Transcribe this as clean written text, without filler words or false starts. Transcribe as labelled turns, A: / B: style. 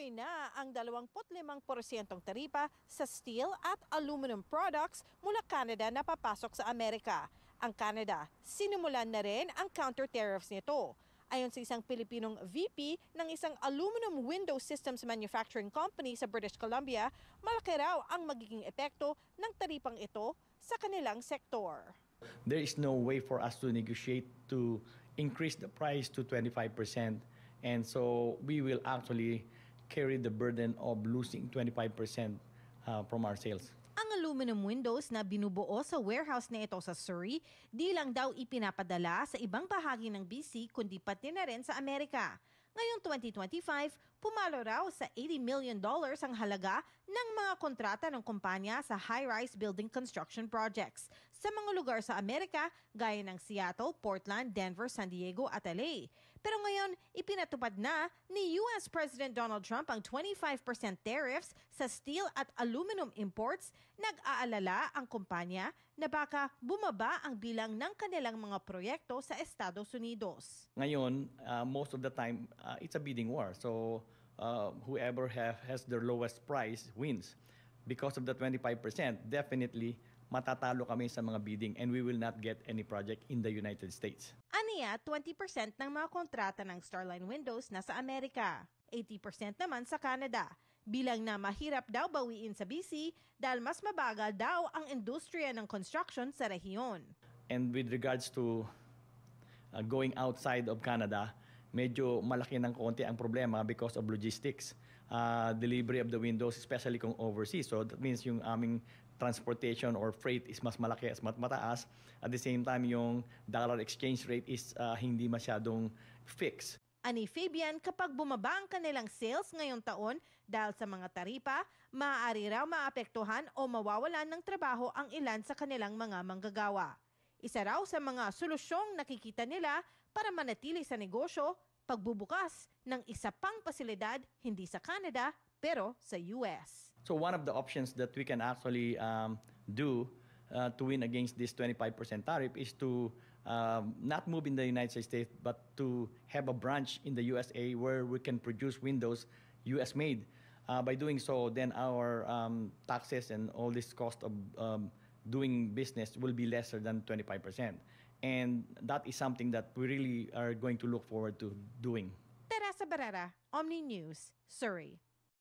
A: Tuloy na ang 25% taripa sa steel at aluminum products mula Canada na papasok sa Amerika. Ang Canada, sinimulan na rin ang counter-tariffs nito. Ayon sa isang Pilipinong VP ng isang aluminum window systems manufacturing company sa British Columbia, malaki raw ang magiging epekto ng taripang ito sa kanilang sektor.
B: There is no way for us to negotiate to increase the price to 25%. And so we will actually carry the burden of losing 25% from our sales.
A: Ang aluminum windows na binubuo sa warehouse na ito sa Surrey, di lang daw ipinapadala sa ibang bahagi ng BC kundi pati na rin sa Amerika. Ngayong 2025, pumalo raw sa $80 million ang halaga ng mga kontrata ng kumpanya sa high-rise building construction projects sa mga lugar sa Amerika gaya ng Seattle, Portland, Denver, San Diego at LA. Pero ngayon, ipinatupad na ni US President Donald Trump ang 25% tariffs sa steel at aluminum imports. Nag-aalala ang kumpanya na baka bumaba ang bilang ng kanilang mga proyekto sa Estados Unidos.
B: Ngayon, most of the time, it's a bidding war. So whoever has their lowest price wins. Because of the 25%, definitely matatalo kami sa mga bidding and we will not get any project in the United States.
A: Aniya, 20% ng mga kontrata ng Starline Windows nasa Amerika, 80% naman sa Canada. Bilang na mahirap daw bawiin sa BC dahil mas mabagal daw ang industriya ng construction sa rehiyon.
B: And with regards to going outside of Canada, medyo malaki ng konti ang problema because of logistics. Delivery of the windows, especially kung overseas. So that means yung aming transportation or freight is mas malaki, mas mataas. At the same time, yung dollar exchange rate is hindi masyadong fixed.
A: Ani Fabian, kapag bumaba ang kanilang sales ngayong taon dahil sa mga taripa, maaari raw maapektuhan o mawawalan ng trabaho ang ilan sa kanilang mga manggagawa. Isa raw sa mga solusyong nakikita nila para manatili sa negosyo, pagbubukas ng isa pang pasilidad hindi sa Canada pero sa US.
B: So one of the options that we can actually do to win against this 25% tariff is to not move in the United States but to have a branch in the USA where we can produce windows US made. By doing so, then our taxes and all this cost of doing business will be lesser than 25%. And that is something that we really are going to look forward to doing.
A: Teresa Barrera, Omni News, Surrey.